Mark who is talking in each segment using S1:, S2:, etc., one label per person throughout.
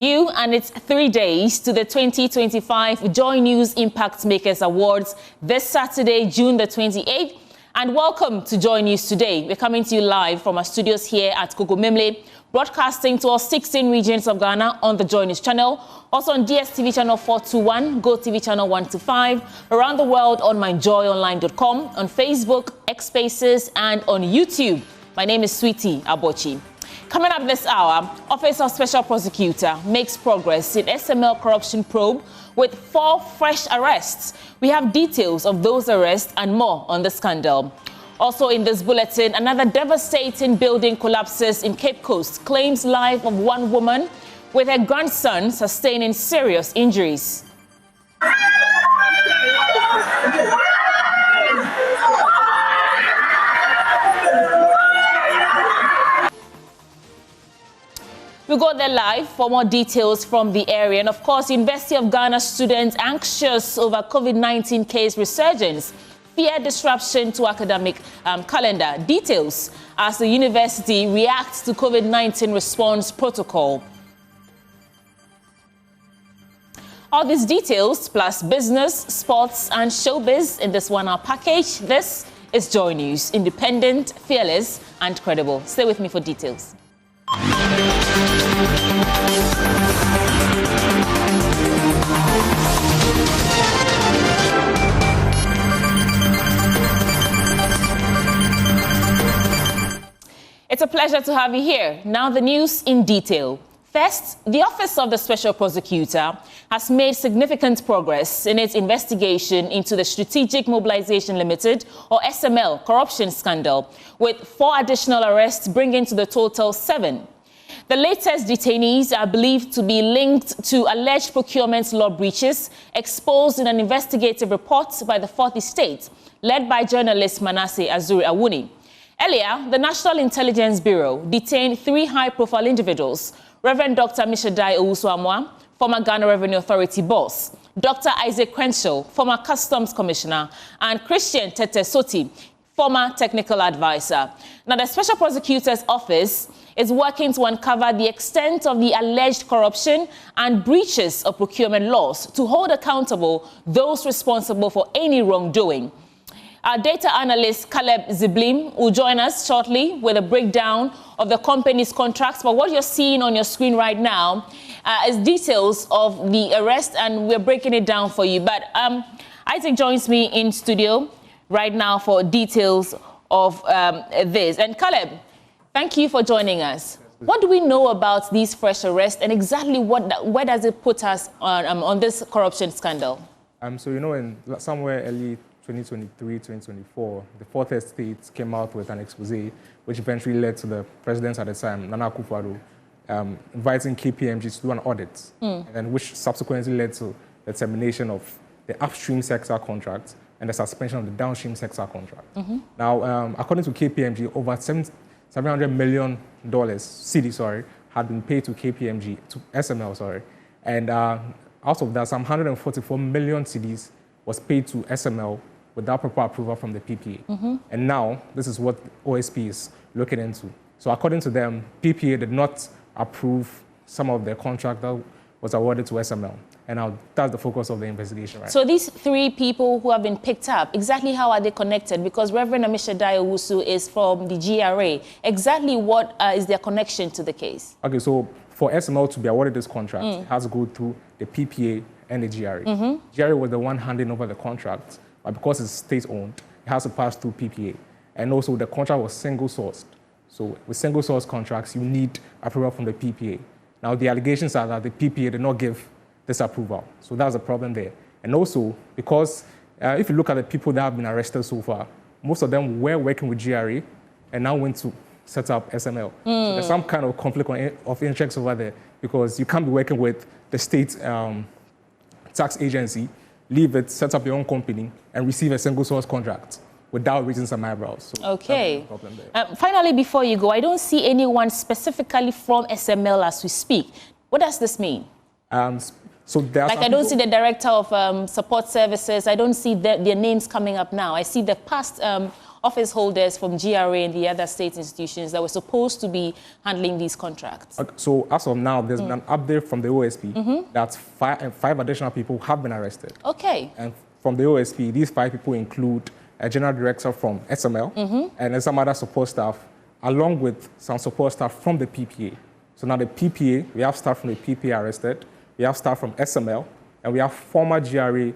S1: And it's 3 days to the 2025 JoyNews Impact Makers Awards this Saturday, June the 28th. And welcome to JoyNews Today. We're coming to you live from our studios here at Kogomemle, broadcasting to all 16 regions of Ghana on the JoyNews channel, also on DSTV channel 421, GoTV channel 125, around the world on myjoyonline.com, on Facebook, X Spaces, and on YouTube. My name is Sweetie Abochi. Coming up this hour, Office of Special Prosecutor makes progress in SML corruption probe with 4 fresh arrests. We have details of those arrests and more on the scandal. Also in this bulletin, another devastating building collapses in Cape Coast, claims life of one woman with her grandson sustaining serious injuries. We go there live for more details from the area. And of course, University of Ghana students anxious over COVID-19 case resurgence, fear disruption to academic calendar. Details as the university reacts to COVID-19 response protocol. All these details plus business, sports and showbiz in this one-hour package. This is Joy News, independent, fearless and credible. Stay with me for details. It's a pleasure to have you here. Now the news in detail. First, the Office of the Special Prosecutor has made significant progress in its investigation into the Strategic Mobilization Limited, or SML, corruption scandal, with 4 additional arrests bringing to the total 7. The latest detainees are believed to be linked to alleged procurement law breaches exposed in an investigative report by the 4th Estate, led by journalist Manasseh Azuri Awuni. Earlier, the National Intelligence Bureau detained 3 high-profile individuals: Reverend Dr. Midday Owusu-Amwa, former Ghana Revenue Authority boss, Dr. Isaac Crenshaw, former Customs Commissioner, and Christian Tete Soti, former technical advisor. Now, the Special Prosecutor's Office is working to uncover the extent of the alleged corruption and breaches of procurement laws to hold accountable those responsible for any wrongdoing. Our data analyst Caleb Ziblim will join us shortly with a breakdown of the company's contracts. But what you're seeing on your screen right now is details of the arrest, and we're breaking it down for you. But Isaac joins me in studio right now for details of this. And Caleb, thank you for joining us. What do we know about these fresh arrests, and exactly where does it put us on this corruption scandal?
S2: So, you know, in somewhere early 2023, 2024, the 4th Estate came out with an expose, which eventually led to the president at the time, Nana Akufo-Addo, inviting KPMG to do an audit, and which subsequently led to the termination of the upstream sector contract and the suspension of the downstream sector contract. Now, according to KPMG, over $700 million had been paid to KPMG, to SML, and out of that, some 144 million cedis was paid to SML without proper approval from the PPA. And now, this is what OSP is looking into. So according to them, PPA did not approve some of the contract that was awarded to SML. And now that's the focus of the investigation, right?
S1: So these 3 people who have been picked up, exactly how are they connected? Because Reverend Midday Owusu is from the GRA. Exactly what is their connection to the case? Okay,
S2: so for SML to be awarded this contract, it has to go through the PPA and the GRA. GRA was the one handing over the contract, but because it's state-owned, it has to pass through PPA. And also, the contract was single-sourced. So with single-source contracts, you need approval from the PPA. Now, the allegations are that the PPA did not give this approval. So that's a problem there. And also, because if you look at the people that have been arrested so far, most of them were working with GRA and now went to set up SML. So there's some kind of conflict of interest over there, because you can't be working with the state tax agency, leave it, set up your own company, and receive a single source contract without raising some eyebrows. So
S1: okay. Finally, before you go, I don't see anyone specifically from SML as we speak. What does this mean?
S2: So
S1: I don't see the director of support services. I don't see their names coming up now. I see the past office holders from GRA and the other state institutions that were supposed to be handling these contracts?
S2: Okay, so as of now, there's been an update from the OSP that five additional people have been arrested.
S1: Okay.
S2: And from the OSP, these 5 people include a general director from SML and some other support staff, along with some support staff from the PPA. So now the PPA, we have staff from the PPA arrested, we have staff from SML, and we have former GRA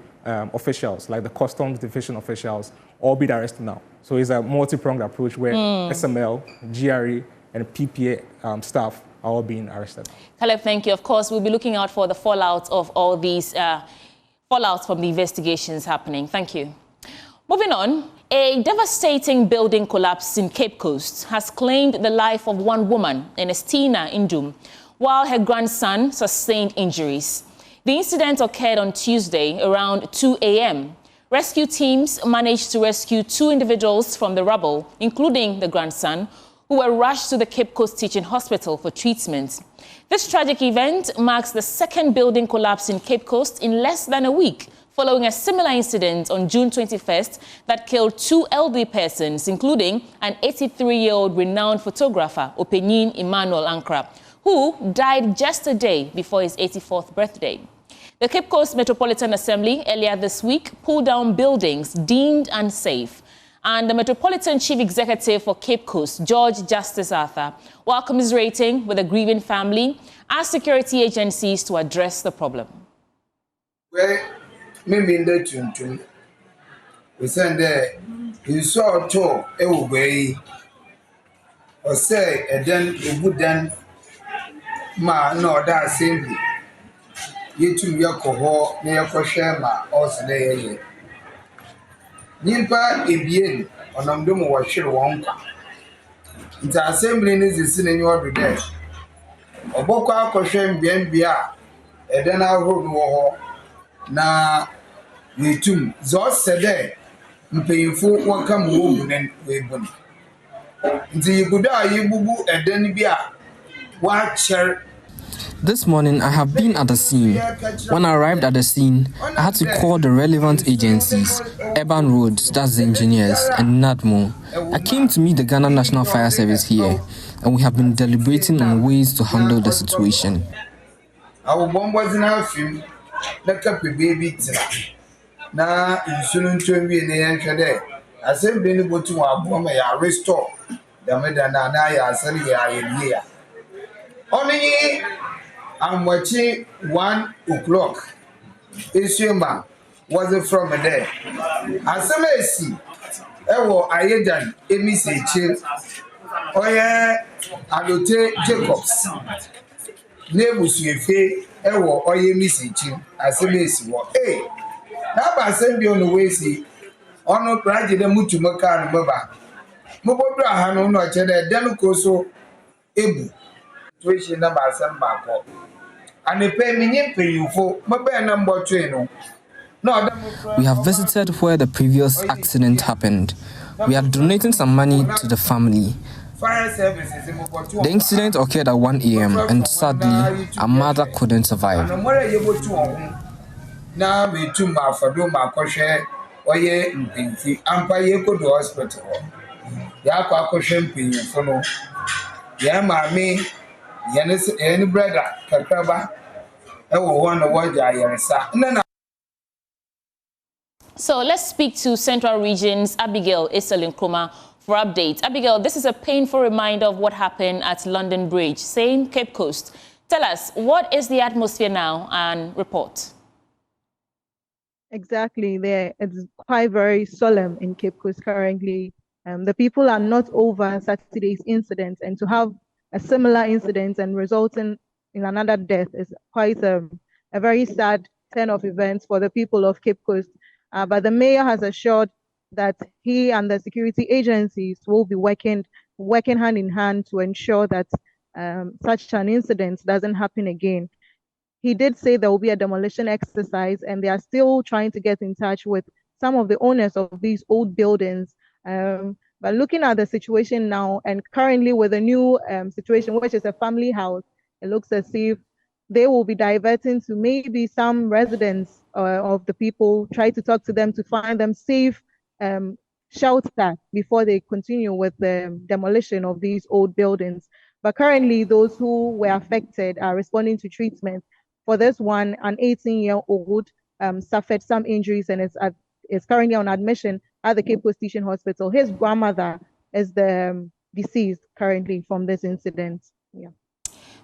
S2: officials, like the Customs Division officials, all being arrested now. So it's a multi-pronged approach where SML, GRA, and PPA staff are all being arrested.
S1: Caleb, thank you. Of course, we'll be looking out for the fallout of all these fallout from the investigations happening. Thank you. Moving on, a devastating building collapse in Cape Coast has claimed the life of one woman, Ernestina Indum, while her grandson sustained injuries. The incident occurred on Tuesday around 2 a.m. Rescue teams managed to rescue 2 individuals from the rubble, including the grandson, who were rushed to the Cape Coast Teaching Hospital for treatment. This tragic event marks the second building collapse in Cape Coast in less than a week, following a similar incident on June 21st that killed 2 elderly persons, including an 83-year-old renowned photographer, Openin Emmanuel Ankra, who died just a day before his 84th birthday. The Cape Coast Metropolitan Assembly earlier this week pulled down buildings deemed unsafe. And the Metropolitan Chief Executive for Cape Coast, George Justice Arthur, while commiserating with the grieving family, asked security agencies to address the problem.
S3: Well, maybe in the chunchun, we send there, you saw a tour, way, or say, and then a wooden ma no that assembly. You to your cohort near Koshema, also there. Nimpa ebien onamdom wo hwere won kwa nti assembly ni zisi na nyo de obokwa akohwe mbiambia ede na ahoro wo ho na wetum zo sede mpeyifo waka mo obu na webun nti yibuda yibubu ede ni bia wa cher.
S4: This morning, I have been at the scene. When I arrived at the scene, I had to call the relevant agencies, Urban Roads, that's the engineers, and NADMO. I came to meet the Ghana National Fire Service here, and we have been deliberating on ways to handle the situation.
S3: Our bombers in our film, the cup baby. Now, you shouldn't be in the answer there. I said, when you go to our bomber, I restore the Medana, I said, yeah. Only I'm watching 1 o'clock. Issuema was it from there? As I see, Ayedan, Emi Oye, Adote Jacobs, Nebus Yefe, Oye Missy, as I see what. Hey, now I send you on the way, see, on no project, the Mutumaka and Baba. Mobobra Hano, no, Denukoso, Ebu. Number some back and they pay me pay you for my number train. No,
S4: we have visited where the previous accident happened. We are donating some money to the family.
S3: Fire services.
S4: The incident occurred at 1 a.m. and sadly, a mother couldn't survive.
S3: Now we too much for do my kosher or ye umpire go to hospital. Yaka kosher pin for no. Yeah, mammy. Any brother, Kakaba,
S1: So let's speak to Central Region's Abigail Iselin Kroma for updates. Abigail, this is a painful reminder of what happened at London Bridge, same Cape Coast. Tell us, what is the atmosphere now, and report.
S5: Exactly, there it's quite very solemn in Cape Coast currently. The people are not over Saturday's incident, and to have a similar incident and resulting in another death is quite a very sad turn of events for the people of Cape Coast. But the mayor has assured that he and the security agencies will be working hand in hand to ensure that such an incident doesn't happen again. He did say there will be a demolition exercise, and they are still trying to get in touch with some of the owners of these old buildings. But looking at the situation now, and currently with a new situation, which is a family house, it looks as if they will be diverting to maybe some residents of the people, try to talk to them to find them safe shelter before they continue with the demolition of these old buildings. But currently, those who were affected are responding to treatment. For this one, an 18-year-old suffered some injuries and is currently on admission at the Cape Coast Teaching Hospital. His grandmother is the deceased currently from this incident. Yeah.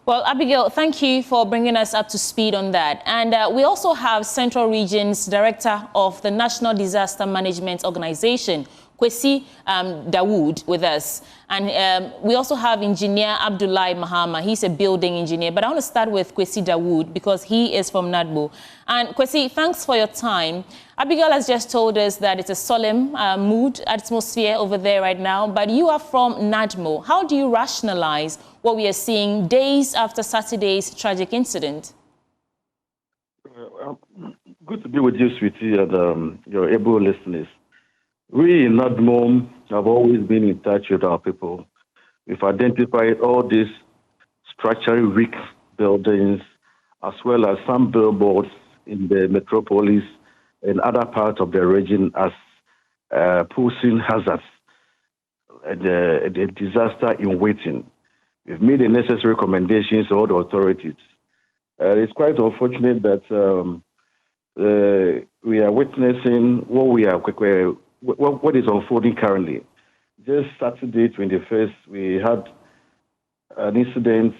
S1: Well, Abigail, thank you for bringing us up to speed on that. And we also have Central Region's Director of the National Disaster Management Organization, Kwesi Dawood, with us. And we also have Engineer Abdullahi Mahama. He's a building engineer. But I want to start with Kwesi Dawood because he is from NADMO. And Kwesi, thanks for your time. Abigail has just told us that it's a solemn mood, atmosphere over there right now. But you are from NADMO. How do you rationalize what we are seeing days after Saturday's tragic incident?
S6: Good to be with you, sweetie, and your able listeners. We in NADMO have always been in touch with our people. We've identified all these structurally weak buildings, as well as some billboards in the metropolis and other parts of the region as posing hazards, the disaster in waiting. We've made the necessary recommendations to all the authorities. It's quite unfortunate that we are witnessing what is unfolding currently. Just Saturday, 21st, we had an incident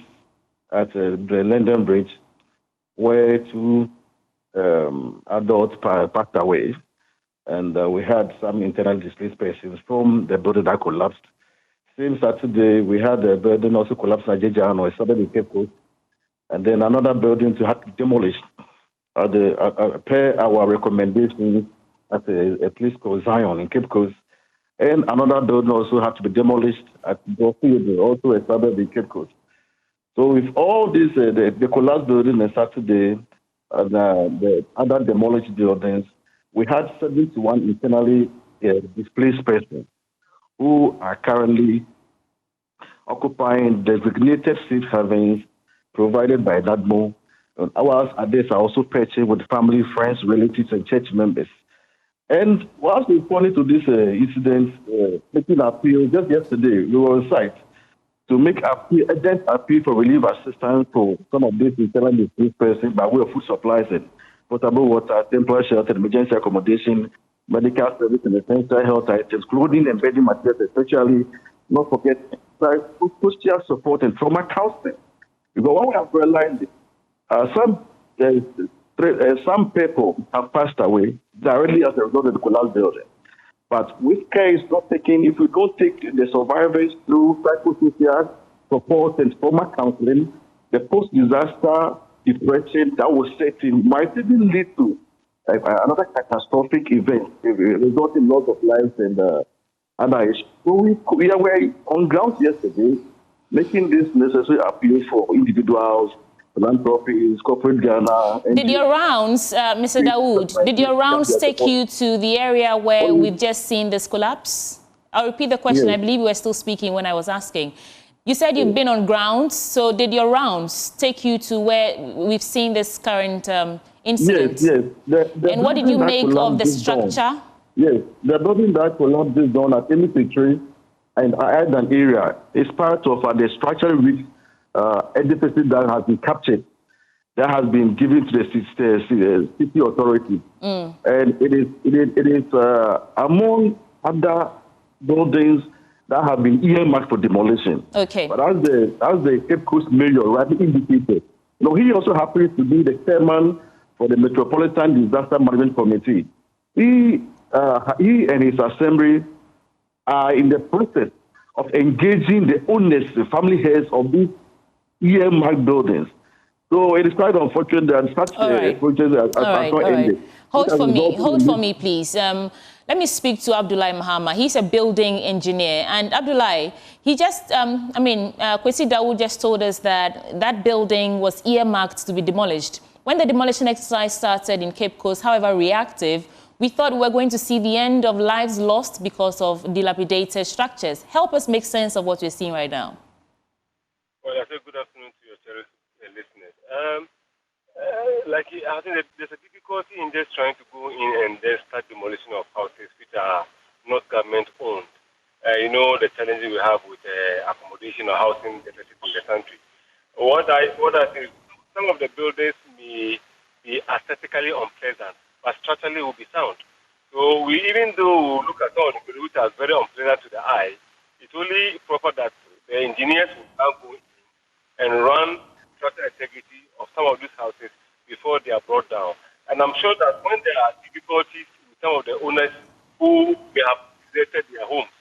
S6: at the London Bridge where two adults passed away, and we had some internally displaced persons from the building that collapsed. Same Saturday, we had a building also collapsed at Jejan or Southern Cape Coast, and then another building to have to demolish per our recommendations at a place called Zion in Cape Coast. And another building also had to be demolished at Brofield, also a suburb in Cape Coast. So with all this, the collapsed building on Saturday and the other demolished buildings, we had 71 internally displaced persons who are currently occupying designated safe havens provided by NADMO. And ours are also purchased with family, friends, relatives, and church members. And whilst responding to this incident, making appeal, just yesterday, we were on site to make urgent appeal for relief assistance for some of these internally displaced persons by way of food supplies and potable water, temporary shelter, emergency accommodation, medical service and essential health items, clothing and bedding materials, especially, not forget, social support and trauma counseling. Because what we have realized, some people have passed away directly as a result of the collapsed building. But with care is not taken, if we don't take the survivors through psychosocial support and trauma counseling, the post-disaster depression that was set in might even lead to another catastrophic event, resulting in loss of lives and other issues. So we were on ground yesterday, making this necessary appeal for individuals, philanthropies, corporate Ghana.
S1: Did your rounds, Mr. Dawood, did your rounds take you to the area where we've just seen this collapse? I'll repeat the question. Yes. I believe you were still speaking when I was asking. You said you've been on ground, so did your rounds take you to where we've seen this current incident?
S6: Yes, yes.
S1: And what did you make of the structure?
S6: Yes, the building that collapsed is done at Emissary and Island area is part of the structural weak edifices that has been captured, that has been given to the city authority. And it is among other buildings that have been earmarked for demolition.
S1: Okay.
S6: But as the Cape Coast mayor rightly indicated, he also happens to be the chairman for the Metropolitan Disaster Management Committee. He and his assembly are in the process of engaging the owners, the family heads of these earmarked buildings. So it is quite unfortunate that such projects are not ended.
S1: Hold for me, please. Let me speak to Abdullahi Mahama. He's a building engineer. And Abdullahi, he just, Kwesi Dawood just told us that that building was earmarked to be demolished. When the demolition exercise started in Cape Coast, however reactive, we thought we were going to see the end of lives lost because of dilapidated structures. Help us make sense of what we're seeing right now.
S7: Well, I say good afternoon to your cherished listeners. I think there's a difficulty in just trying to go in and then start demolition of houses which are not government-owned. You know the challenges we have with accommodation or housing in the country. What I think, some of the buildings may be aesthetically unpleasant, but structurally will be sound. So even though we look at all the buildings which are very unpleasant to the eye, it's only proper that the engineers will now go in and run structural integrity of some of these houses before they are brought down. And I'm sure that when there are difficulties with some of the owners who may have deserted their homes,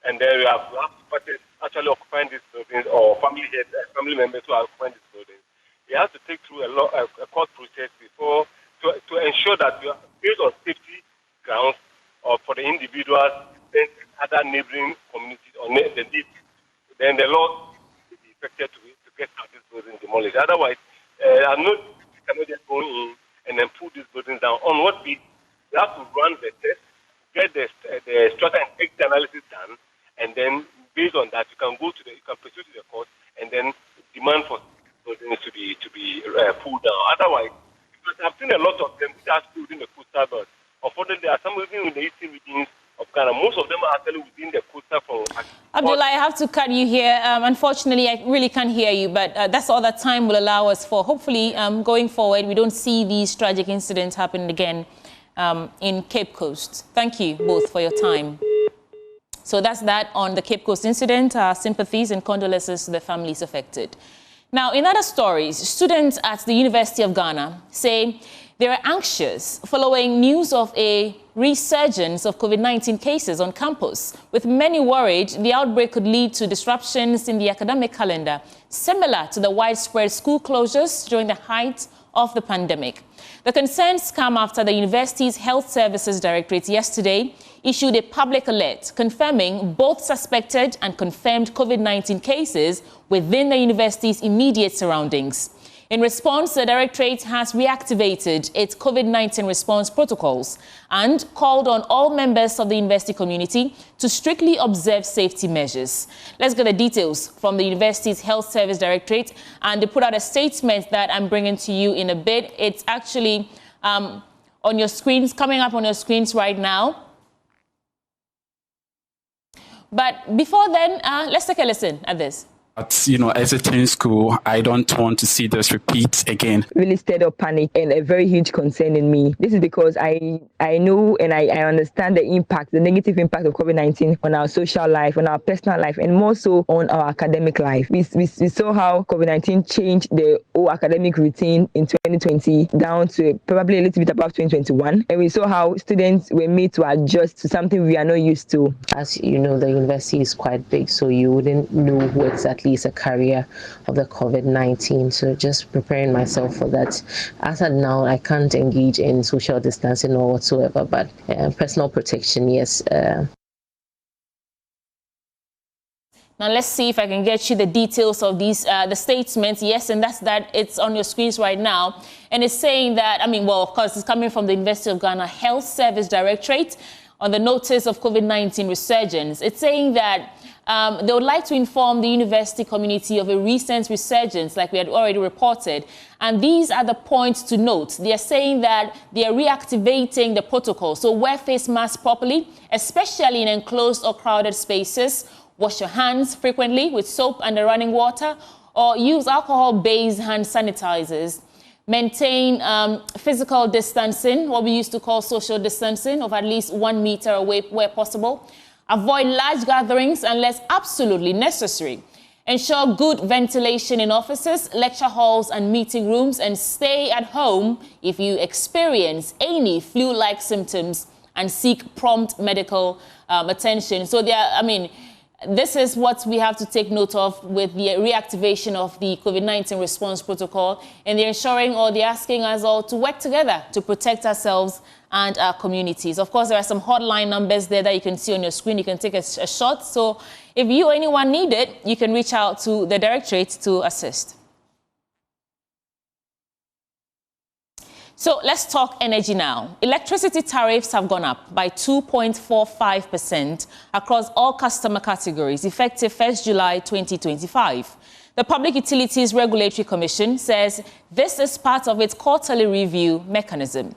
S7: and then we have parties actually occupying these buildings, or family members who are occupying these buildings, they have to take through a court process before to ensure that we are based on safety grounds or for the individuals and other neighboring communities or the needs. Then the law will be effective to get these buildings demolished. Otherwise, I'm not cannot just go in and then pull these buildings down. On what we have to run the test, get the structural and integrity analysis done, and then based on that, you can pursue to the court and then demand for buildings to be pulled down. Otherwise, because I've seen a lot of them which are still within the coastal belt. Unfortunately, there are some within the eastern regions of Ghana. Most of them are actually within the coastal from.
S1: Abdullah, I have to cut you here. Unfortunately, I really can't hear you, but that's all that time will allow us for. Hopefully, going forward, we don't see these tragic incidents happen again in Cape Coast. Thank you both for your time. So that's that on the Cape Coast incident. Our sympathies and condolences to the families affected. Now, in other stories, students at the University of Ghana say they are anxious following news of a resurgence of COVID-19 cases on campus, with many worried the outbreak could lead to disruptions in the academic calendar, similar to the widespread school closures during the height of the pandemic. The concerns come after the university's Health Services Directorate yesterday issued a public alert confirming both suspected and confirmed COVID-19 cases within the university's immediate surroundings. In response, the Directorate has reactivated its COVID-19 response protocols and called on all members of the university community to strictly observe safety measures. Let's get the details from the university's Health Service Directorate, and they put out a statement that I'm bringing to you in a bit. It's actually on your screens, coming up on your screens right now. But before then, let's take a listen at this.
S8: Exiting school, I don't want to see this repeat again.
S9: Really stirred up panic and a very huge concern in me. This is because I know and I understand the impact, the negative impact of COVID-19 on our social life, on our personal life, and more so on our academic life. We saw how COVID-19 changed the whole academic routine in 2020 down to probably a little bit above 2021. And we saw how students were made to adjust to something we are not used to.
S10: As you know, the university is quite big, so you wouldn't know who exactly is a carrier of the COVID-19. So just preparing myself for that. As of now, I can't engage in social distancing or whatsoever, but personal protection, yes.
S1: Now, let's see if I can get you the details of these, the statements. Yes, and that's that. It's on your screens right now. And it's saying that, of course, it's coming from the University of Ghana Health Service Directorate on the notice of COVID-19 resurgence. It's saying that they would like to inform the university community of a recent resurgence, like we had already reported. And these are the points to note. They are saying that they are reactivating the protocol. So wear face masks properly, especially in enclosed or crowded spaces. Wash your hands frequently with soap and running water, or use alcohol-based hand sanitizers. Maintain physical distancing, what we used to call social distancing, of at least 1 meter away where possible. Avoid large gatherings unless absolutely necessary. Ensure good ventilation in offices, lecture halls, and meeting rooms, and stay at home if you experience any flu-like symptoms and seek prompt medical attention. So this is what we have to take note of with the reactivation of the COVID-19 response protocol, and they're ensuring, or they're asking us all to work together to protect ourselves and our communities. Of course, there are some hotline numbers there that you can see on your screen. You can take a shot. So if you or anyone need it, you can reach out to the Directorate to assist. So let's talk energy now. Electricity tariffs have gone up by 2.45% across all customer categories, effective 1st July 2025. The Public Utilities Regulatory Commission says this is part of its quarterly review mechanism.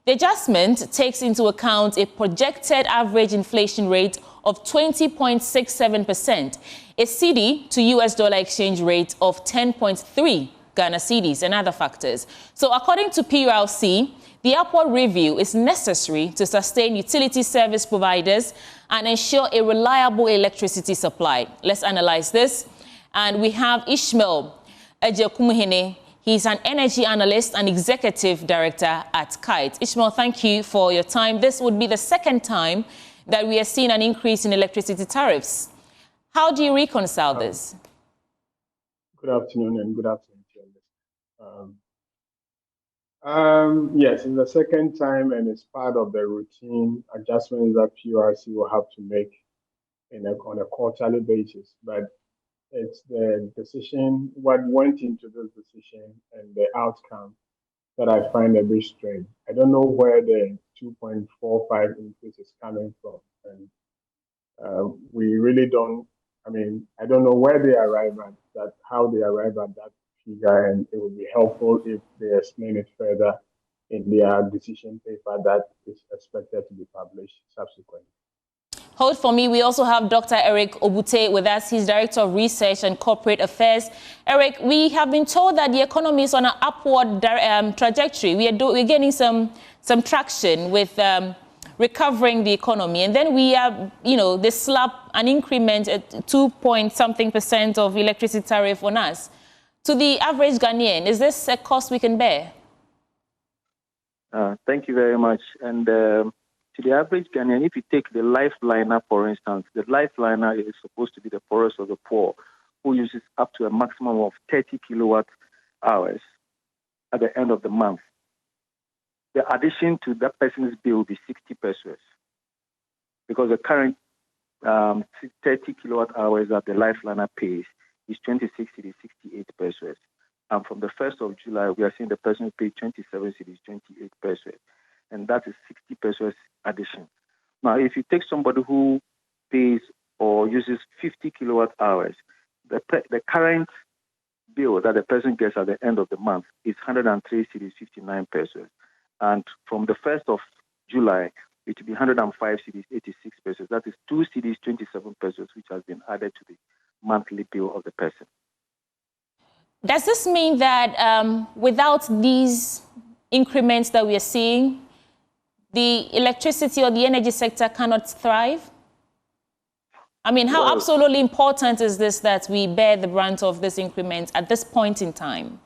S1: The adjustment takes into account a projected average inflation rate of 20.67%, a cedi to US dollar exchange rate of 10.3 Ghana cedis, and other factors. So according to PULC, the upward review is necessary to sustain utility service providers and ensure a reliable electricity supply. Let's analyze this. And we have Ishmael Ejekumuhene. He's an energy analyst and executive director at Kite. Ishmael, thank you for your time. This would be the second time that we are seeing an increase in electricity tariffs. How do you reconcile this?
S11: Good afternoon and good afternoon to you. Yes, it's the second time and it's part of the routine adjustments that PURC will have to make on a quarterly basis. But it's the decision, what went into this decision and the outcome that I find a bit strange. I don't know where the 2.45 increase is coming from. And we really don't, I don't know where they arrive at that, how they arrive at that figure, and it would be helpful if they explain it further in their decision paper that is expected to be published subsequently.
S1: Hold for me. We also have Dr. Eric Obute with us. He's Director of Research and Corporate Affairs. Eric, we have been told that the economy is on an upward trajectory. We're getting some traction with recovering the economy. And then we have, they slap an increment at 2-point-something% of electricity tariff on us. To the average Ghanaian, is this a cost we can bear?
S6: Thank you very much. And to the average Ghanaian, if you take the lifeliner, for instance, the lifeliner is supposed to be the poorest of the poor, who uses up to a maximum of 30 kilowatt hours at the end of the month. The addition to that person's bill will be 60 pesos, because the current 30 kilowatt hours that the lifeliner pays is 26 cedis, 68 pesos. And from the 1st of July, we are seeing the person who paid 27 cedis, 28 pesos. And that is 60 pesos addition. Now, if you take somebody who pays or uses 50 kilowatt hours, the current bill that the person gets at the end of the month is 103 cedis, 59 pesos. And from the 1st of July, it will be 105 cedis, 86 pesos. That is 2 cedis, 27 pesos, which has been added to the monthly bill of the person.
S1: Does this mean that without these increments that we are seeing, the electricity or the energy sector cannot thrive? How absolutely important is this that we bear the brunt of this increment at this point in time?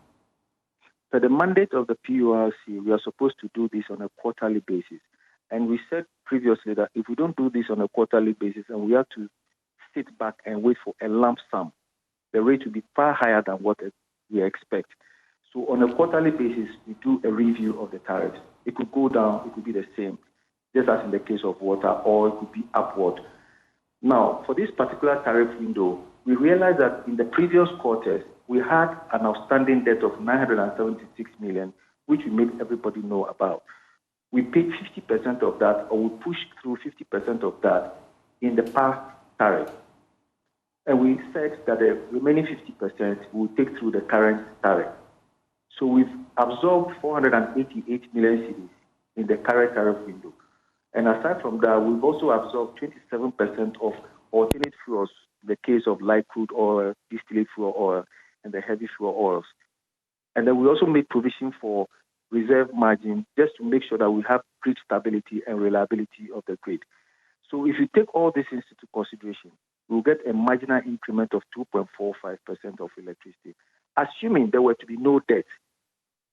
S6: So the mandate of the PURC, we are supposed to do this on a quarterly basis. And we said previously that if we don't do this on a quarterly basis and we have to sit back and wait for a lump sum, the rate will be far higher than what we expect. So on a quarterly basis, we do a review of the tariffs. It could go down, it could be the same, just as in the case of water, or it could be upward. Now, for this particular tariff window, we realized that in the previous quarters, we had an outstanding debt of 976 million, which we made everybody know about. We paid 50% of that, or we pushed through 50% of that in the past tariff. And we said that the remaining 50% we will take through the current tariff. So we've absorbed 488 million cedis in the current tariff window. And aside from that, we've also absorbed 27% of alternate fuels, in the case of light crude oil, distillate fuel oil, and the heavy fuel oils. And then we also made provision for reserve margin just to make sure that we have grid stability and reliability of the grid. So if you take all these into consideration, we'll get a marginal increment of 2.45% of electricity, assuming there were to be no debt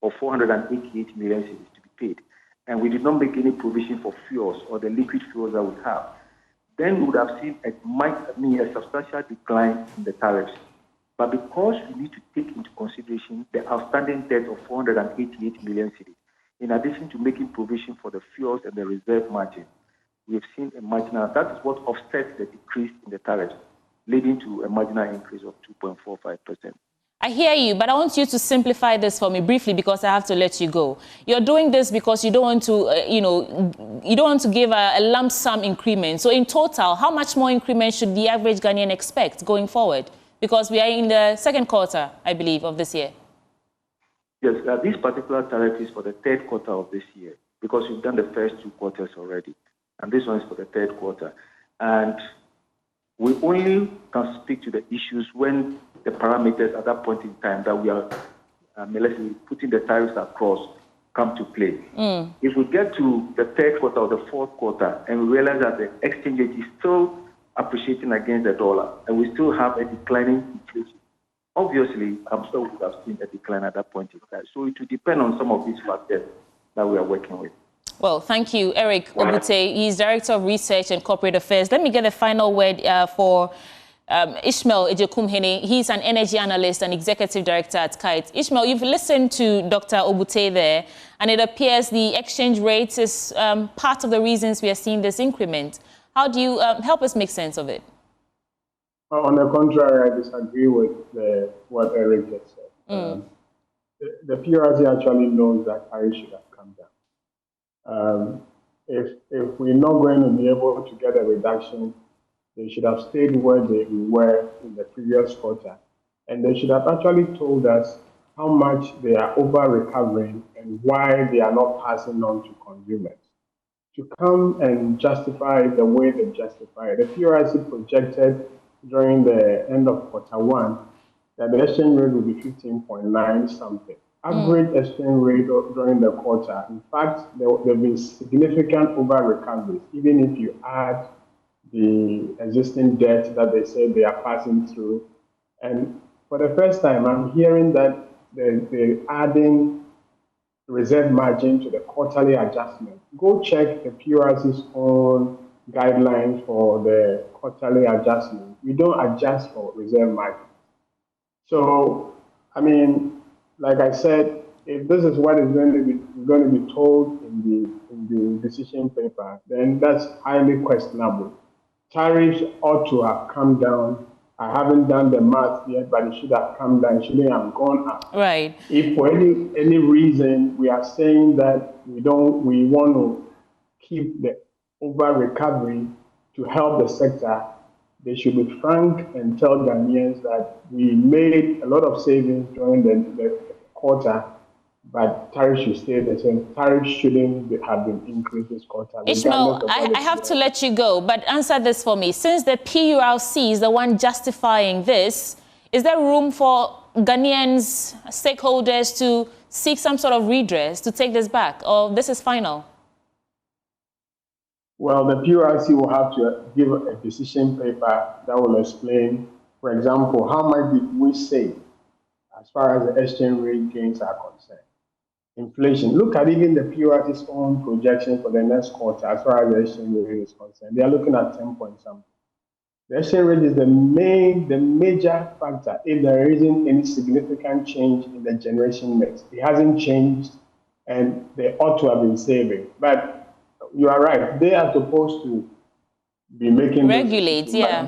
S6: of 488 million cedis to be paid, and we did not make any provision for fuels or the liquid fuels that we have. Then we would have seen a substantial decline in the tariffs. But because we need to take into consideration the outstanding debt of 488 million cedis, in addition to making provision for the fuels and the reserve margin, we have seen a marginal, that is what offsets the decrease in the tariffs, leading to a marginal increase of 2.45%.
S1: I hear you, but I want you to simplify this for me briefly because I have to let you go. You're doing this because you don't want to, you don't want to give a lump sum increment. So in total, how much more increment should the average Ghanaian expect going forward? Because we are in the second quarter, I believe, of this year.
S6: Yes, this particular tariff is for the third quarter of this year. because we've done the first 2 quarters already. And this one is for the 3rd quarter. And we only can speak to the issues when the parameters at that point in time that we are putting the tariffs across come to play. If we get to the 3rd quarter or the 4th quarter and we realize that the exchange rate is still appreciating against the dollar and we still have a declining inflation, obviously, I'm sure we would have seen a decline at that point in time. So it will depend on some of these factors that we are working with.
S1: Well, thank you, Eric Obute. He's Director of Research and Corporate Affairs. Let me get the final word for Ishmael Ejekumhene. He's an energy analyst and executive director at Kite. Ishmael, you've listened to Dr. Obute there, and it appears the exchange rate is part of the reasons we are seeing this increment. How do you help us make sense of it?
S11: Well, on the contrary, I disagree with what Eric just said. The PRC actually knows that tariffs should have come down. If we're not going to be able to get a reduction, they should have stayed where they were in the previous quarter. And they should have actually told us how much they are over-recovering and why they are not passing on to consumers. To come and justify the way they justify it, the PRC projected during the end of quarter 1 that the exchange rate will be 15.9 something. Average exchange rate during the quarter. In fact, there have been significant over-recoveries, even if you add the existing debt that they say they are passing through. And for the first time, I'm hearing that they're adding reserve margin to the quarterly adjustment. Go check the PRC's own guidelines for the quarterly adjustment. We don't adjust for reserve margin. So, I mean, like I said, if this is what is going to be told in the decision paper, then that's highly questionable. Tariffs ought to have come down. I haven't done the math yet, but it should have come down. It shouldn't have gone up.
S1: Right.
S11: If for any reason we are saying that we want to keep the over recovery to help the sector, they should be frank and tell Ghanaians that we made a lot of savings during the quarter, but tariffs should stay the same. Tariffs shouldn't have been increased this quarter.
S1: Ishmael, I have to let you go, but answer this for me. Since the PURC is the one justifying this, is there room for Ghanaians, stakeholders to seek some sort of redress to take this back, or this is final?
S11: Well, the PURC will have to give a decision paper that will explain, for example, how much did we save as far as the exchange rate gains are concerned. Inflation. Look at even the PURC's own projection for the next quarter as far as the exchange rate is concerned. They are looking at 10 point something. The exchange rate is the major factor if there isn't any significant change in the generation mix. It hasn't changed, and they ought to have been saving. But you are right. They are supposed to be making
S1: regulate, yeah.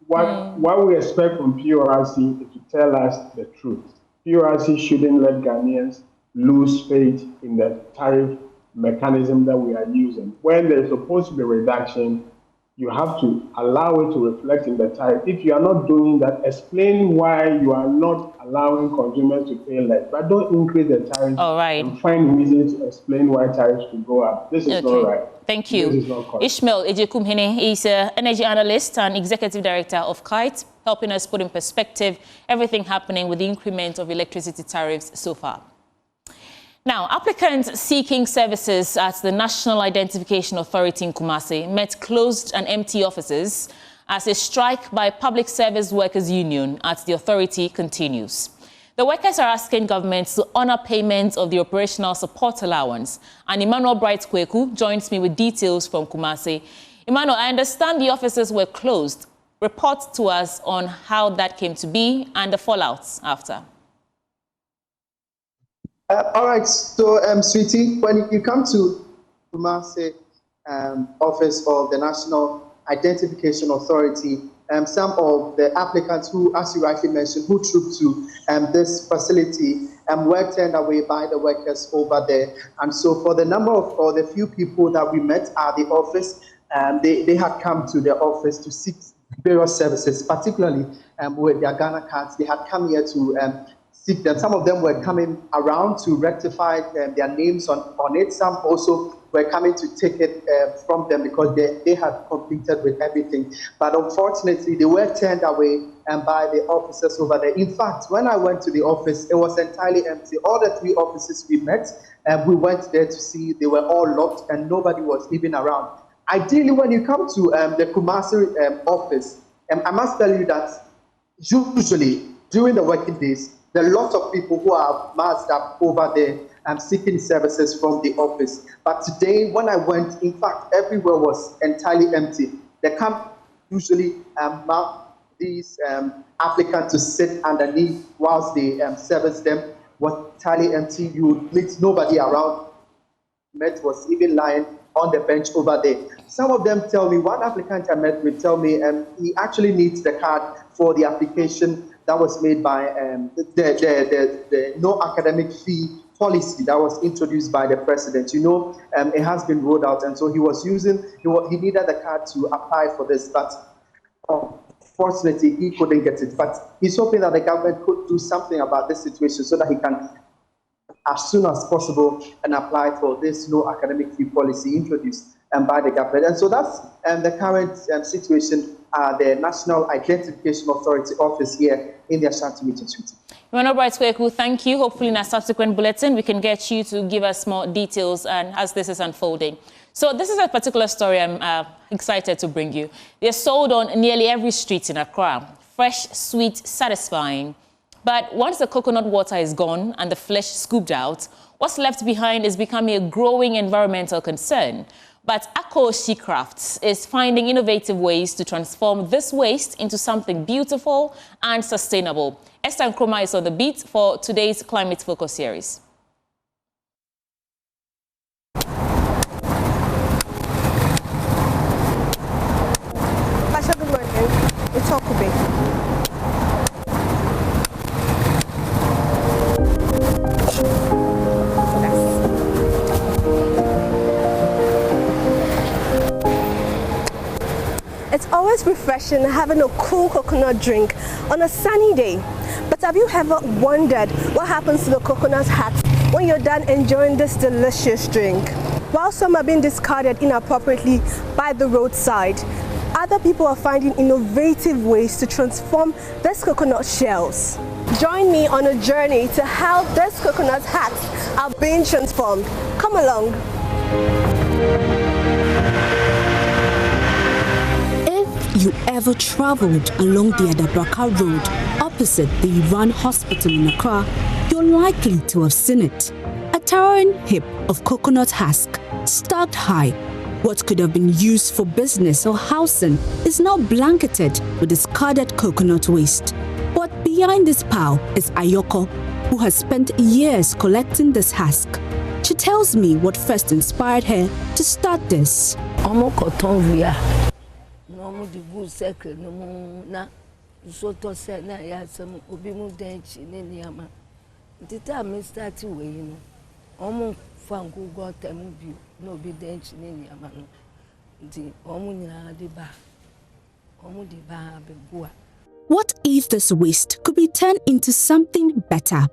S11: What we expect from PURC is to tell us the truth. PURC shouldn't let Ghanaians lose faith in the tariff mechanism that we are using. When there's supposed to be a reduction, you have to allow it to reflect in the tariff. If you are not doing that, explain why you are not allowing consumers to pay less, but don't increase the tariff.
S1: All right.
S11: And find reasons to explain why tariffs should go up. This is not right.
S1: Thank you.
S11: This is not correct.
S1: Ishmael Ejekumhene is an energy analyst and executive director of Kite, helping us put in perspective everything happening with the increment of electricity tariffs so far. Now, applicants seeking services at the National Identification Authority in Kumasi met closed and empty offices as a strike by Public Service Workers Union at the authority continues. The workers are asking governments to honor payment of the operational support allowance. And Emmanuel Bright-Kweku joins me with details from Kumasi. Emmanuel, I understand the offices were closed. Report to us on how that came to be and the fallouts after.
S12: All right, so sweetie, when you come to Kumasi office of the National Identification Authority, some of the applicants who, as you rightly mentioned, who trooped to this facility were turned away by the workers over there. And so for the number of, or the few people that we met at the office, they had come to the office to seek various services, particularly with their Ghana cards. They had come here to stick them. Some of them were coming around to rectify their names on it. Some also were coming to take it from them because they had completed with everything. But unfortunately, they were turned away by the officers over there. In fact, when I went to the office, it was entirely empty. All the 3 offices we met, we went there to see, they were all locked and nobody was even around. Ideally, when you come to the Kumasi office, I must tell you that usually during the working days, there are lots of people who are masked up over there seeking services from the office. But today, when I went, in fact, everywhere was entirely empty. They come usually mark these applicants to sit underneath whilst they service them. Was entirely empty. You would meet nobody around. Met was even lying on the bench over there. Some of them tell me, one applicant I met with tell me he actually needs the card for the application that was made by the no academic fee policy that was introduced by the president. You know, it has been rolled out, and so he was using, he needed the card to apply for this, but fortunately he couldn't get it. But he's hoping that the government could do something about this situation so that he can, as soon as possible, and apply for this no academic fee policy introduced by the government. And so that's the current situation at the National Identification Authority office here in the Ashanti Meeting Suite.
S1: Kweku, thank you. Hopefully in a subsequent bulletin, we can get you to give us more details and as this is unfolding. So this is a particular story I'm excited to bring you. They're sold on nearly every street in Accra. Fresh, sweet, satisfying. But once the coconut water is gone and the flesh scooped out, what's left behind is becoming a growing environmental concern. But Akoshi Crafts is finding innovative ways to transform this waste into something beautiful and sustainable. Esther Nkrumah is on the beat for today's Climate Focus series.
S13: Good morning. It's Okube. It's always refreshing having a cool coconut drink on a sunny day. But have you ever wondered what happens to the coconut hats when you're done enjoying this delicious drink? While some are being discarded inappropriately by the roadside, other people are finding innovative ways to transform these coconut shells. Join me on a journey to how these coconut hats are being transformed. Come along.
S14: If you ever traveled along the Adabraka Road opposite the Iran Hospital in Accra, you're likely to have seen it. A towering heap of coconut husk, stacked high. What could have been used for business or housing is now blanketed with discarded coconut waste. But behind this pile is Ayoko, who has spent years collecting this husk. She tells me what first inspired her to start this. What if this waste could be turned into something better?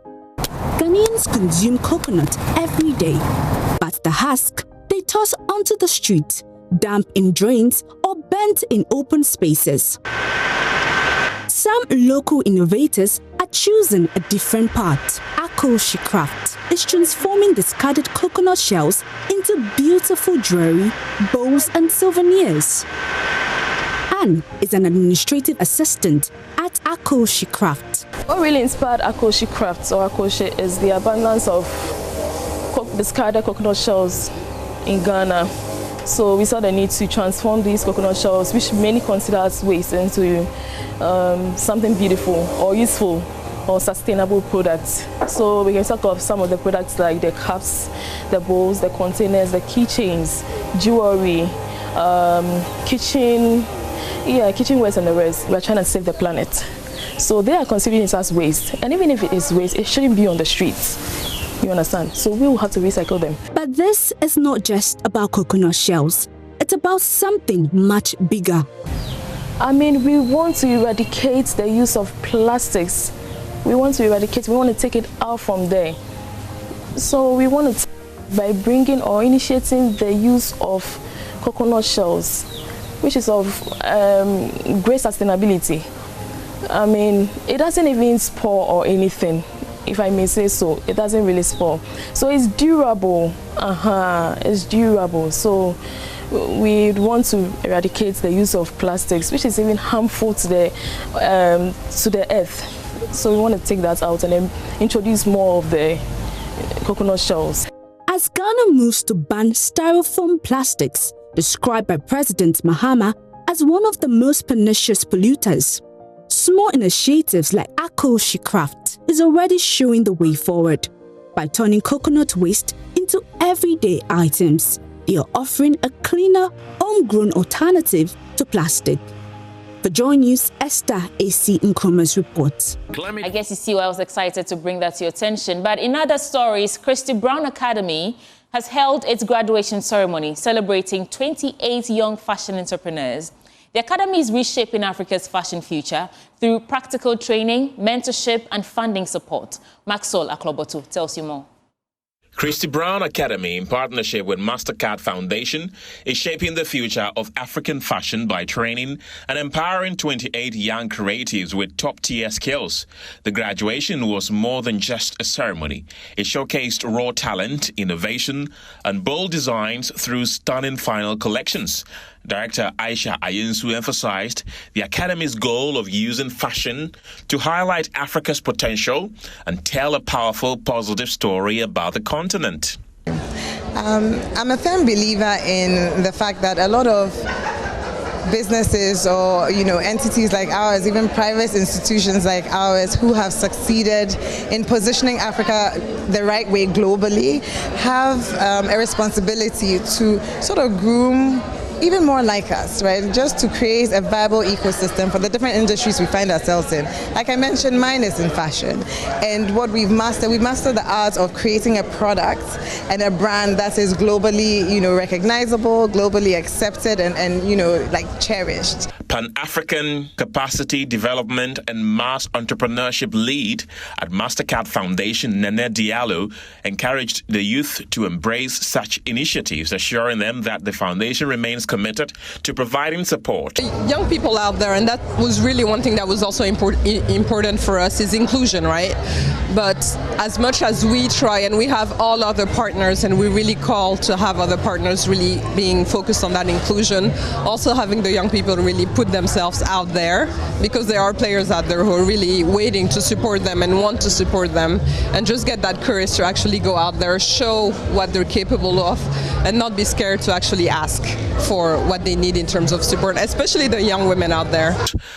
S14: Ghanaians consume coconut every day, but the husk they toss onto the street, dump in drains or burnt in open spaces. Some local innovators are choosing a different path. Akoshi Craft is transforming discarded coconut shells into beautiful jewelry, bowls and souvenirs. Anne is an administrative assistant at Akoshi Craft.
S15: What really inspired Akoshi Crafts or Akoshi is the abundance of discarded coconut shells in Ghana. So we saw the need to transform these coconut shells, which many consider as waste, into something beautiful or useful or sustainable products. So we can talk of some of the products like the cups, the bowls, the containers, the keychains, jewelry, kitchenwares and the rest. We're trying to save the planet. So they are considering it as waste. And even if it is waste, it shouldn't be on the streets. You understand? So we will have to recycle them.
S14: But this is not just about coconut shells. It's about something much bigger.
S15: I mean, we want to eradicate the use of plastics we want to eradicate, we want to take it out from there. So we want to, by bringing or initiating the use of coconut shells, which is of great sustainability. I mean, it doesn't even spoil or anything, if I may say so. It doesn't really spoil. So it's durable. It's durable. So we want to eradicate the use of plastics, which is even harmful to the earth. So we want to take that out and then introduce more of the coconut shells.
S14: As Ghana moves to ban styrofoam plastics, described by President Mahama as one of the most pernicious polluters, small initiatives like Akoshi Craft is already showing the way forward. By turning coconut waste into everyday items, they are offering a cleaner, homegrown alternative to plastic. For JoyNews, Esther A.C. Nkrumah's report.
S1: I guess you see why I was excited to bring that to your attention. But in other stories, Christy Brown Academy has held its graduation ceremony celebrating 28 young fashion entrepreneurs. The Academy is reshaping Africa's fashion future through practical training, mentorship and funding support. Maxwell Aklobotu tells you more.
S16: Christy Brown Academy, in partnership with MasterCard Foundation, is shaping the future of African fashion by training and empowering 28 young creatives with top-tier skills. The graduation was more than just a ceremony. It showcased raw talent, innovation, and bold designs through stunning final collections. Director Aisha Ayinsu emphasized the Academy's goal of using fashion to highlight Africa's potential and tell a powerful, positive story about the continent.
S17: I'm a firm believer in the fact that a lot of businesses or entities like ours, even private institutions like ours who have succeeded in positioning Africa the right way globally have a responsibility to sort of groom even more like us, right? Just to create a viable ecosystem for the different industries we find ourselves in. Like I mentioned, mine is in fashion. And what we've mastered the art of creating a product and a brand that is globally, recognizable, globally accepted and like cherished.
S16: Pan-African capacity development and mass entrepreneurship lead at MasterCard Foundation, Nene Diallo, encouraged the youth to embrace such initiatives, assuring them that the foundation remains committed to providing support.
S18: Young people out there, and that was really one thing that was also important for us, is inclusion, right? But as much as we try, and we have all other partners, and we really call to have other partners really being focused on that inclusion, also having the young people really put themselves out there, because there are players out there who are really waiting to support them and want to support them, and just get that courage to actually go out there, show what they're capable of, and not be scared to actually ask for what they need in terms of support, especially the young women out there.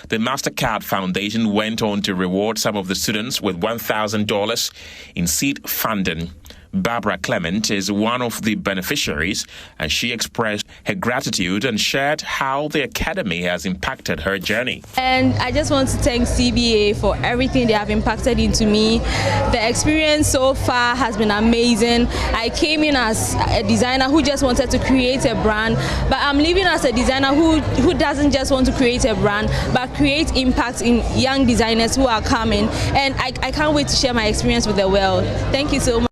S16: The MasterCard Foundation went on to reward some of the students with $1,000 in seed funding. Barbara Clement is one of the beneficiaries, and she expressed her gratitude and shared how the Academy has impacted her journey.
S19: And I just want to thank CBA for everything they have impacted into me. The experience so far has been amazing. I came in as a designer who just wanted to create a brand, but I'm leaving as a designer who doesn't just want to create a brand, but create impact in young designers who are coming. And I can't wait to share my experience with the world. Thank you so much.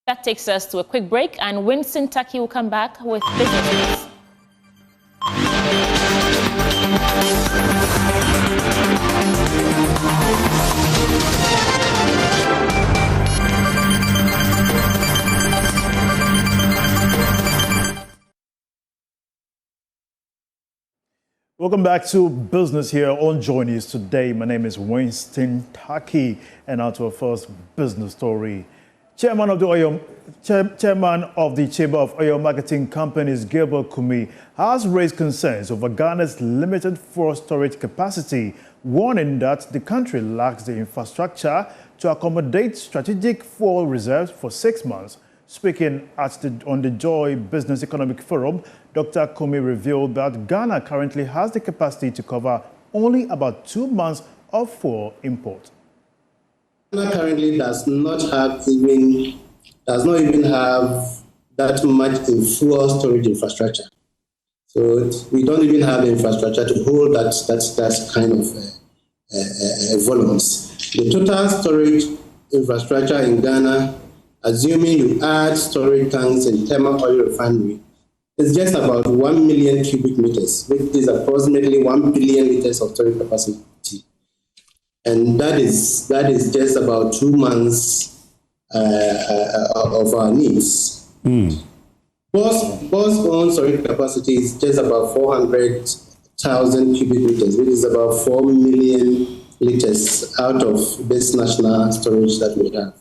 S1: That takes us to a quick break, and Winston Taki will come back with business news.
S20: Welcome back to Business here on JoyNews Today. My name is Winston Taki, and now to our first business story. Chairman of the Chamber of Oil Marketing Companies, Gilbert Kumi, has raised concerns over Ghana's limited fuel storage capacity, warning that the country lacks the infrastructure to accommodate strategic fuel reserves for 6 months. Speaking on the Joy Business Economic Forum, Dr. Kumi revealed that Ghana currently has the capacity to cover only about 2 months of fuel import.
S21: Ghana currently does not even have that much in fuel storage infrastructure. So we don't even have the infrastructure to hold that kind of volumes. The total storage infrastructure in Ghana, assuming you add storage tanks and thermal oil refinery, is just about 1 million cubic meters, which is approximately 1 billion liters of storage capacity. And that is just about 2 months of our needs. Both own storage capacity is just about 400,000 cubic meters, which is about 4 million liters out of this national storage that we have.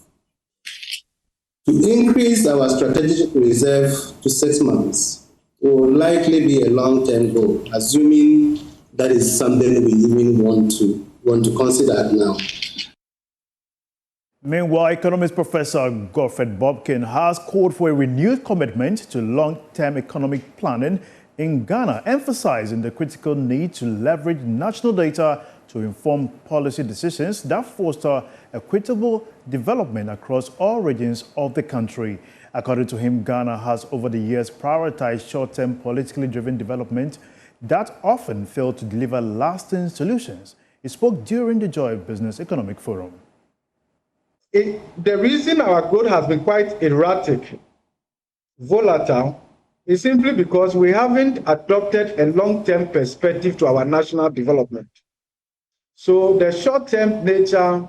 S21: To increase our strategic reserve to 6 months will likely be a long-term goal, assuming that is something we even want to consider now.
S20: Meanwhile, economics professor Godfred Bobkin has called for a renewed commitment to long-term economic planning in Ghana, emphasizing the critical need to leverage national data to inform policy decisions that foster equitable development across all regions of the country. According to him, Ghana has over the years prioritized short-term politically driven development that often fail to deliver lasting solutions. He spoke during the Joy Business Economic Forum.
S2: The reason our growth has been quite erratic, volatile, is simply because we haven't adopted a long-term perspective to our national development. So the short-term nature,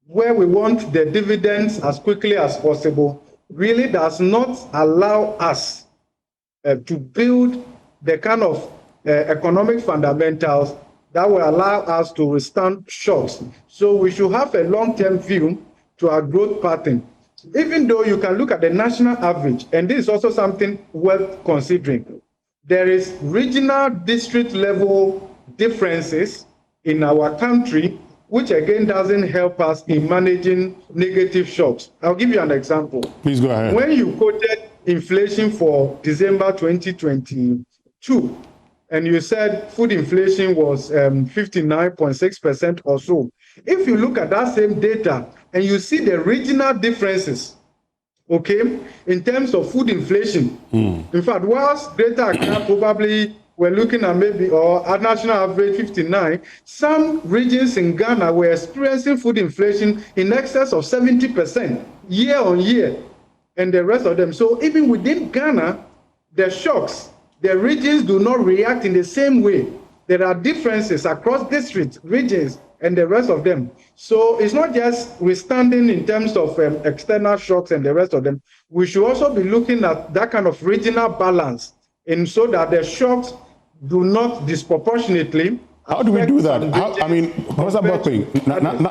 S2: where we want the dividends as quickly as possible, really does not allow us to build the kind of economic fundamentals that will allow us to withstand shocks. So we should have a long-term view to our growth pattern. Even though you can look at the national average, and this is also something worth considering, there is regional district level differences in our country, which again doesn't help us in managing negative shocks. I'll give you an example.
S22: Please go ahead.
S2: When you quoted inflation for December 2022, and you said food inflation was 59.6% or so. If you look at that same data and you see the regional differences, okay, in terms of food inflation, in fact, whilst Greater Accra probably we're looking at maybe, or at national average 59, some regions in Ghana were experiencing food inflation in excess of 70% year on year, and the rest of them. So even within Ghana, the shocks, the regions do not react in the same way. There are differences across districts, regions, and the rest of them. So it's not just withstanding in terms of external shocks and the rest of them. We should also be looking at that kind of regional balance, and so that the shocks do not disproportionately.
S22: How do we do that? Professor Bobkin,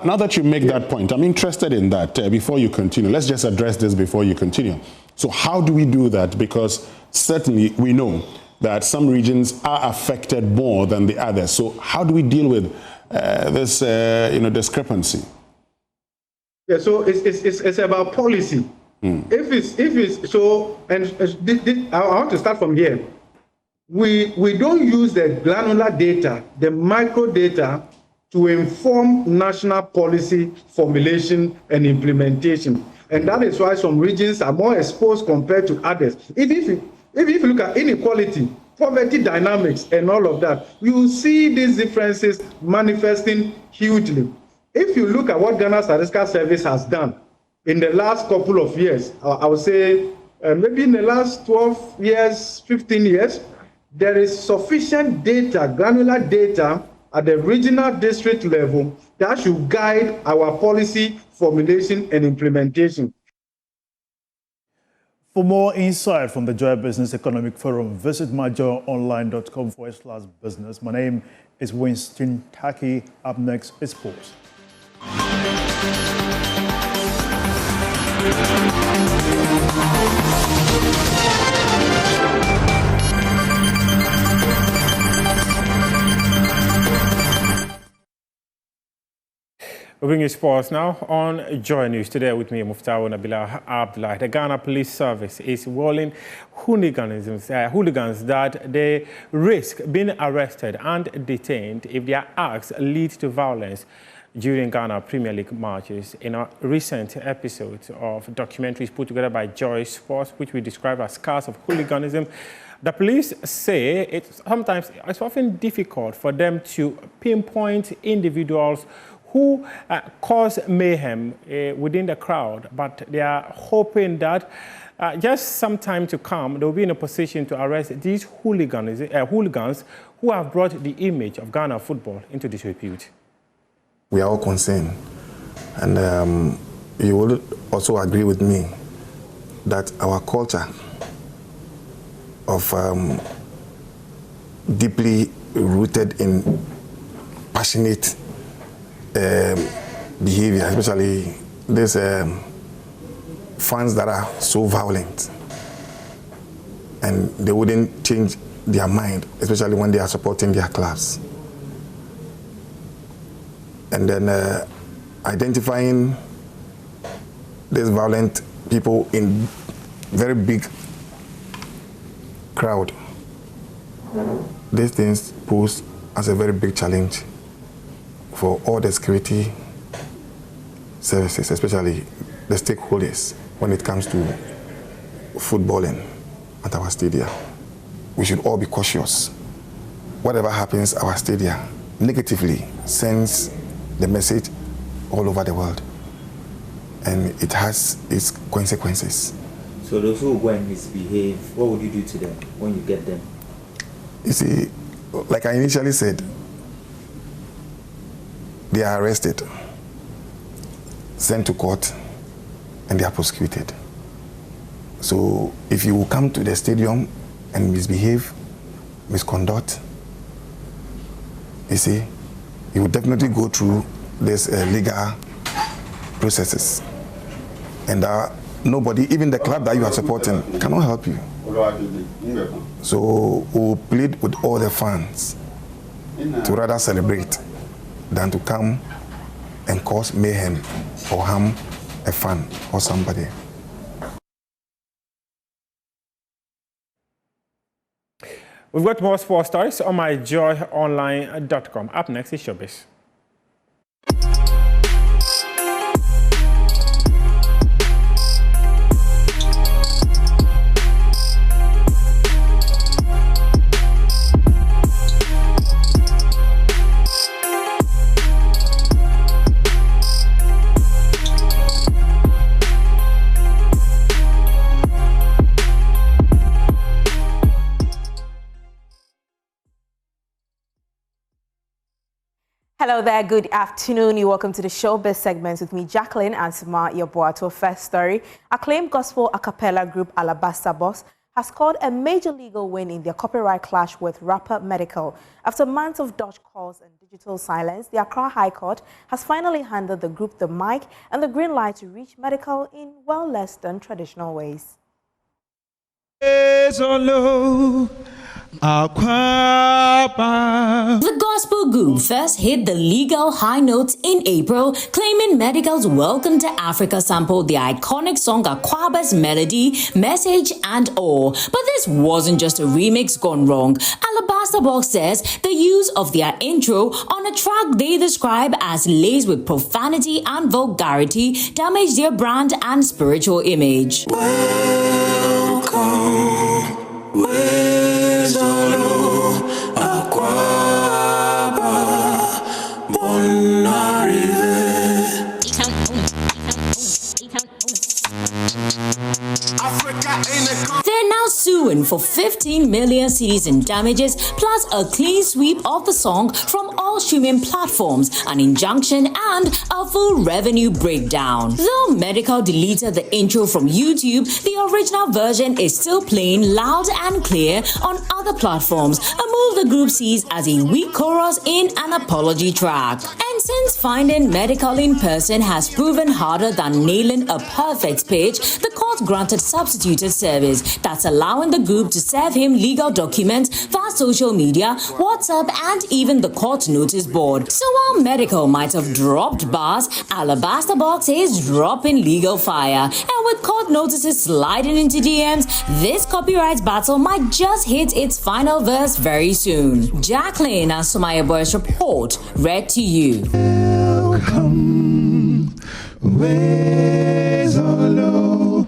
S22: now that you make that point, I'm interested in that. Before you continue, let's just address this before you continue. So how do we do that? Because certainly we know that some regions are affected more than the others. So how do we deal with this discrepancy?
S2: Yeah, so it's about policy. If it's so, and I want to start from here. We don't use the granular data, the micro data, to inform national policy formulation and implementation. And that is why some regions are more exposed compared to others. If you look at inequality, poverty dynamics, and all of that, you will see these differences manifesting hugely. If you look at what Ghana Statistical Service has done in the last couple of years, I would say maybe in the last 12 years, 15 years, there is sufficient data, granular data at the regional district level that should guide our policy formulation and implementation.
S20: For more insight from the Joy Business Economic Forum, visit myjoyonline.com/business. My name is Winston Taki. Up next is sports.
S23: We bring you sports now on Joy News Today. With me, Muftawa Nabila Abdullah. The Ghana Police Service is warning hooligans that they risk being arrested and detained if their acts lead to violence. during Ghana Premier League matches. In a recent episode of documentaries put together by Joy Sports, which we describe as Scars of Hooliganism, the police say it's often difficult for them to pinpoint individuals who cause mayhem within the crowd, but they are hoping that just some time to come, they will be in a position to arrest these hooligans who have brought the image of Ghana football into disrepute.
S3: We are all concerned, and you will also agree with me that our culture of deeply rooted in passionate behavior, especially these fans that are so violent, and they wouldn't change their mind, especially when they are supporting their clubs. And then identifying these violent people in very big crowd, these things pose as a very big challenge for all the security services, especially the stakeholders, when it comes to footballing at our stadia. We should all be cautious. Whatever happens at our stadia negatively sends the message all over the world, and it has its consequences.
S4: So those who go and misbehave, what would you do to them when you get them?
S3: You see, like I initially said, they are arrested, sent to court, and they are prosecuted. So if you come to the stadium and misbehave, misconduct, you see, you will definitely go through these legal processes. And nobody, even the club that you are supporting, cannot help you. So we'll plead with all the fans to rather celebrate than to come and cause mayhem or harm a fan or somebody.
S23: We've got more sports stories on myjoyonline.com. Up next is Showbiz.
S5: Hello there, good afternoon. You're welcome to the Showbiz segments with me, Jacqueline and Sima Yaboato. First story, acclaimed gospel a cappella group Alabaster Box has scored a major legal win in their copyright clash with rapper Medical. After months of Dutch calls and digital silence, the Accra High Court has finally handed the group the mic and the green light to reach Medical in well less than traditional ways.
S24: The gospel group first hit the legal high notes in April, claiming Medical's Welcome to Africa sampled the iconic song Akwaba's melody, message, and all. But this wasn't just a remix gone wrong. Alabaster Box says the use of their intro on a track they describe as laced with profanity and vulgarity damaged their brand and spiritual image. They're now suing for 15 million cedis in damages, plus a clean sweep of the song from all streaming platforms, an injunction, and a full revenue breakdown. Though Medical deleted the intro from YouTube, the original version is still playing loud and clear on other platforms, a move the group sees as a weak chorus in an apology track. And since finding Medical in person has proven harder than nailing a perfect pitch, the court granted substituted service that's allowing the group to serve him legal documents via social media, WhatsApp, and even the court notice board. So while Medical might have dropped bars, Alabaster Box is dropping legal fire. And with court notices sliding into DMs, this copyright battle might just hit its final verse very soon. Jacqueline and Sumaya Boy's report, read to you.
S7: come ways all low.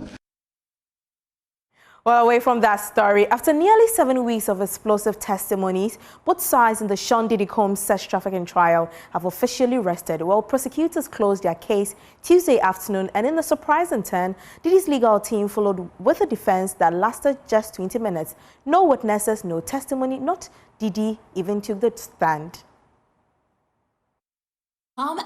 S5: Well, away from that story, after nearly 7 weeks of explosive testimonies, both sides in the Sean Diddy Combs sex trafficking trial have officially rested. Well, prosecutors closed their case Tuesday afternoon, and in a surprising turn, Diddy's legal team followed with a defense that lasted just 20 minutes. No witnesses, no testimony, not Diddy even took the stand.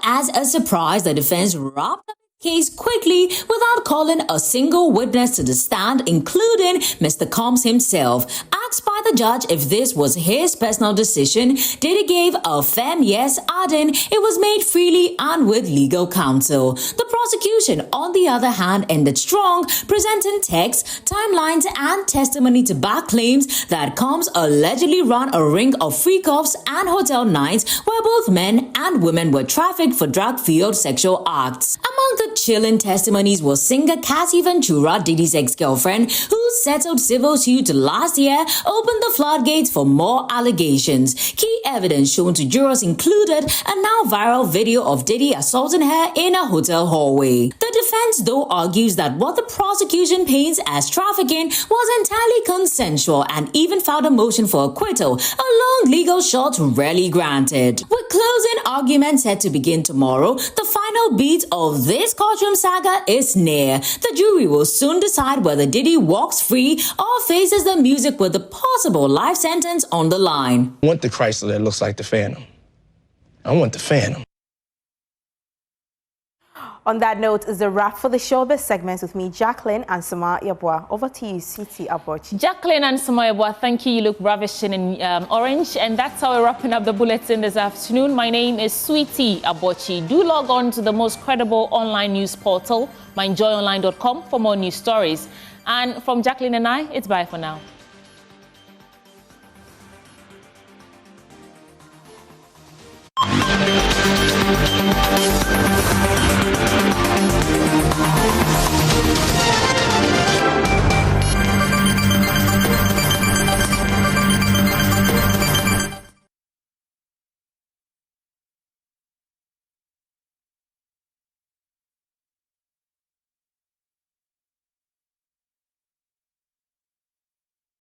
S24: As a surprise, the defense wrapped up the case quickly without calling a single witness to the stand, including Mr. Combs himself. Asked by the judge if this was his personal decision, Diddy gave a firm yes, adding it was made freely and with legal counsel. The prosecution, on the other hand, ended strong, presenting texts, timelines, and testimony to back claims that Combs allegedly ran a ring of freak offs and hotel nights where both men and women were trafficked for drug-fueled sexual acts. Among the chilling testimonies was singer Cassie Ventura, Diddy's ex-girlfriend, who settled civil suit last year, opened the floodgates for more allegations. Key evidence shown to jurors included a now viral video of Diddy assaulting her in a hotel hallway. The defense, though, argues that what the prosecution paints as trafficking was entirely consensual and even filed a motion for acquittal, a long legal shot rarely granted. With closing arguments set to begin tomorrow, the final beat of this courtroom saga is near. The jury will soon decide whether Diddy walks free or faces the music with a possible life sentence on the line.
S8: I want the Chrysler that looks like the Phantom. I want the Phantom.
S5: On that note is the wrap for the showbiz segments with me, Jacqueline and Samar Yabua. Over to you, Sweetie Abochi.
S1: Jacqueline and Samar Yabua, thank you. You look ravishing in orange. And that's how we're wrapping up the bulletin this afternoon. My name is Sweetie Abochi. Do log on to the most credible online news portal, myjoyonline.com, for more news stories. And from Jacqueline and I, it's bye for now.